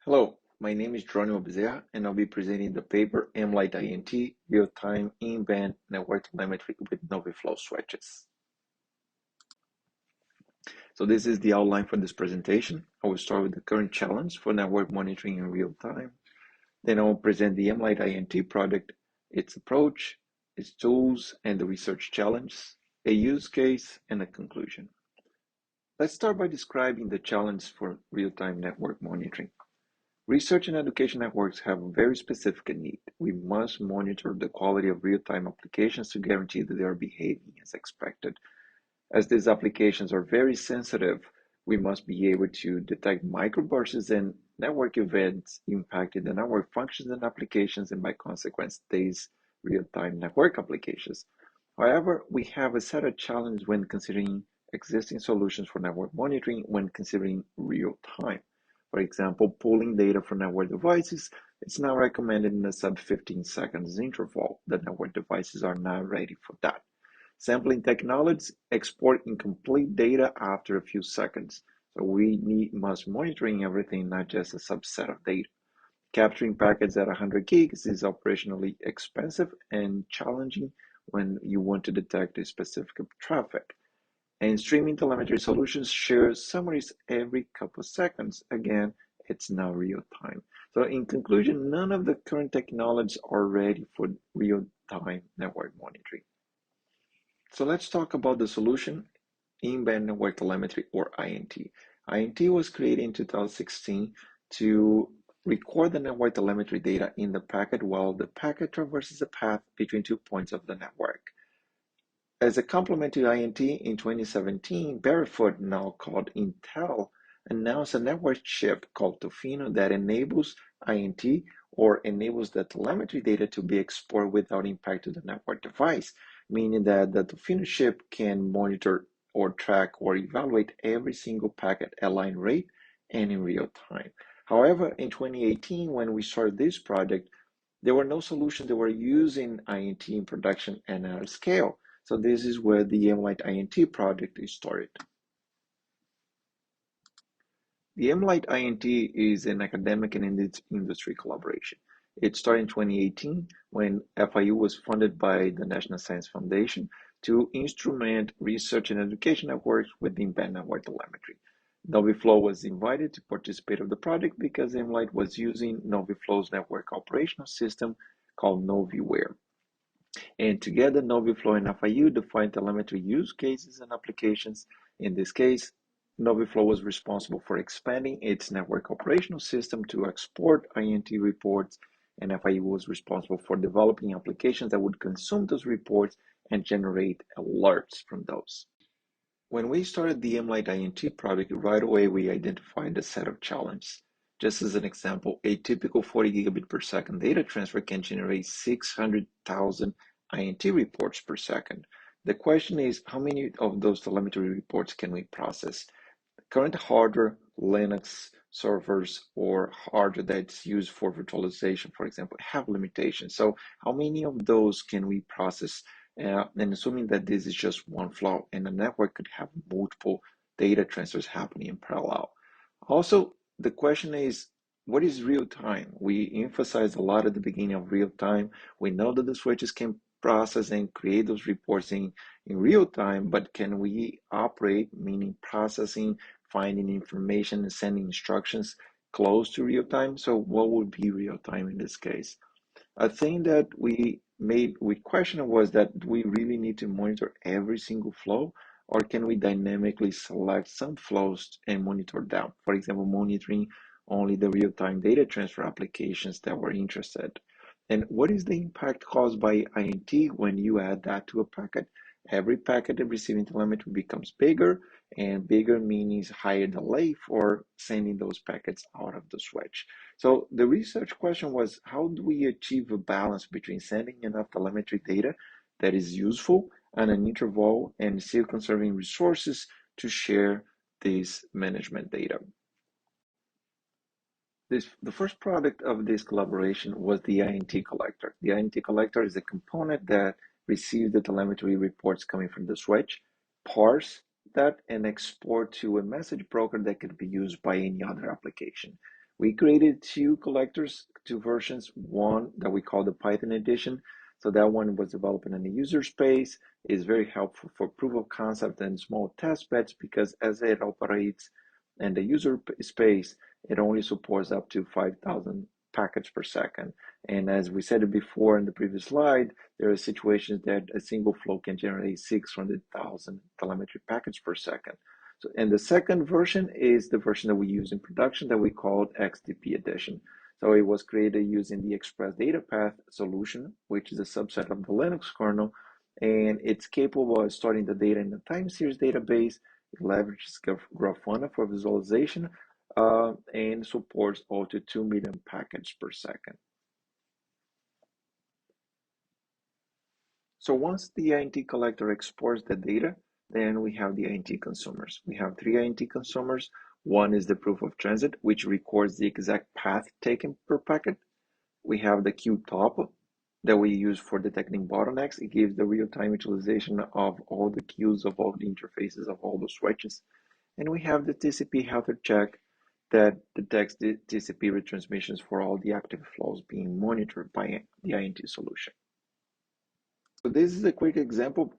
Hello, my name is Geronimo Bezerra, and I'll be presenting the paper AmLight-INT Real-Time In-Band Network Telemetry with NoviFlow Switches. So this is the outline for this presentation. I will start with the current challenge for network monitoring in real time. Then I will present the AmLight-INT product, its approach, its tools, and the research challenge, a use case, and a conclusion. Let's start by describing the challenge for real-time network monitoring. Research and education networks have a very specific need. We must monitor the quality of real-time applications to guarantee that they are behaving as expected. As these applications are very sensitive, we must be able to detect microbursts and network events impacting the network functions and applications, and by consequence, these real-time network applications. However, we have a set of challenges when considering existing solutions for network monitoring when considering real time. For example, pulling data from network devices is now recommended in a sub 15 seconds interval. The network devices are not ready for that. Sampling technologies export incomplete data after a few seconds. So we must monitoring everything, not just a subset of data. Capturing packets at 100 gigs is operationally expensive and challenging when you want to detect a specific traffic. And streaming telemetry solutions share summaries every couple of seconds. Again, it's now real time. So in conclusion, none of the current technologies are ready for real-time network monitoring. So let's talk about the solution, in-band network telemetry, or INT. INT was created in 2016 to record the network telemetry data in the packet while the packet traverses a path between 2 points of the network. As a complement to INT, in 2017, Barefoot, now called Intel, announced a network chip called Tofino that enables INT, or enables the telemetry data to be exported without impact to the network device, meaning that the Tofino chip can monitor or track or evaluate every single packet at line rate and in real time. However, in 2018, when we started this project, there were no solutions that were using INT in production and at scale. So this is where the AmLight-INT project is started. The AmLight-INT is an academic and industry collaboration. It started in 2018 when FIU was funded by the National Science Foundation to instrument research and education networks with in-band network telemetry. NoviFlow was invited to participate of the project because AmLight was using NoviFlow's network operational system called NoviWare. And together, NoviFlow and FIU defined telemetry use cases and applications. In this case, NoviFlow was responsible for expanding its network operational system to export INT reports, and FIU was responsible for developing applications that would consume those reports and generate alerts from those. When we started the AmLight-INT project, right away we identified a set of challenges. Just as an example, a typical 40 gigabit per second data transfer can generate 600,000 INT reports per second. The question is, how many of those telemetry reports can we process? Current hardware, Linux servers, or hardware that's used for virtualization, for example, have limitations. So how many of those can we process? And assuming that this is just one flow, and the network could have multiple data transfers happening in parallel. Also, the question is, what is real time? We emphasize a lot at the beginning of real time. We know that the switches can process and create those reports in real time, but can we operate, meaning processing, finding information, and sending instructions close to real time? So what would be real time in this case? A thing that we questioned was that do we really need to monitor every single flow, or can we dynamically select some flows and monitor them? For example, monitoring only the real-time data transfer applications that we're interested. And what is the impact caused by INT when you add that to a packet? Every packet receiving telemetry becomes bigger, and bigger means higher delay for sending those packets out of the switch. So the research question was, how do we achieve a balance between sending enough telemetry data that is useful and an interval and still conserving resources to share this management data? The first product of this collaboration was the INT collector. The INT collector is a component that receives the telemetry reports coming from the switch, parse that, and export to a message broker that could be used by any other application. We created two collectors, two versions, one that we call the Python edition. So that one was developed in the user space, is very helpful for proof of concept and small test beds because as it operates in the user space, it only supports up to 5,000 packets per second. And as we said it before in the previous slide, there are situations that a single flow can generate 600,000 telemetry packets per second. So, and the second version is the version that we use in production that we called XDP edition. So it was created using the Express Data Path solution, which is a subset of the Linux kernel, and it's capable of storing the data in a time series database. It leverages Grafana for visualization and supports up to 2 million packets per second. So once the INT collector exports the data, then we have the INT consumers. We have three INT consumers. One is the proof of transit, which records the exact path taken per packet. We have the queue top that we use for detecting bottlenecks. It gives the real-time utilization of all the queues of all the interfaces of all the switches. And we have the TCP health check that detects the TCP retransmissions for all the active flows being monitored by the INT solution. So this is a quick example,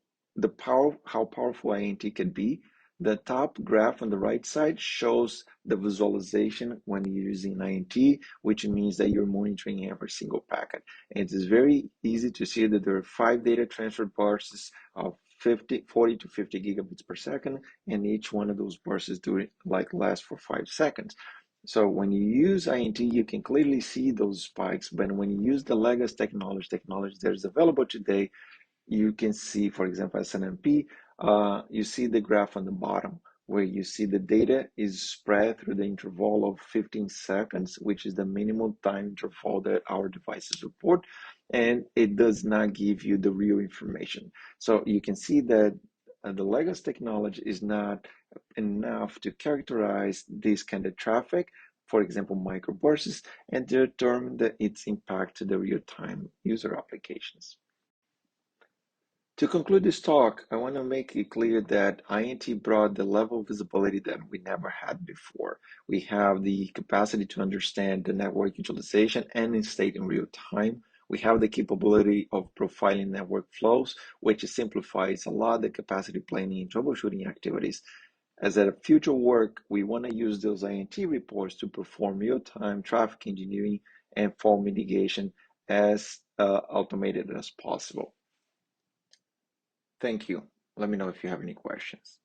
how powerful INT can be. The top graph on the right side shows the visualization when you're using INT, which means that you're monitoring every single packet. And it is very easy to see that there are 5 data transfer bursts of 40 to 50 gigabits per second, and each one of those bursts lasts for 5 seconds. So when you use INT, you can clearly see those spikes, but when you use the legacy technology that is available today, you can see, for example, SNMP, you see the graph on the bottom where you see the data is spread through the interval of 15 seconds, which is the minimum time interval that our devices report, and it does not give you the real information. So you can see that the legacy technology is not enough to characterize this kind of traffic, for example, microbursts, and determine its impact to the real-time user applications. To conclude this talk, I want to make it clear that INT brought the level of visibility that we never had before. We have the capacity to understand the network utilization and state in real time. We have the capability of profiling network flows, which simplifies a lot the capacity planning and troubleshooting activities. As a future work, we want to use those INT reports to perform real-time traffic engineering and fault mitigation as automated as possible. Thank you. Let me know if you have any questions.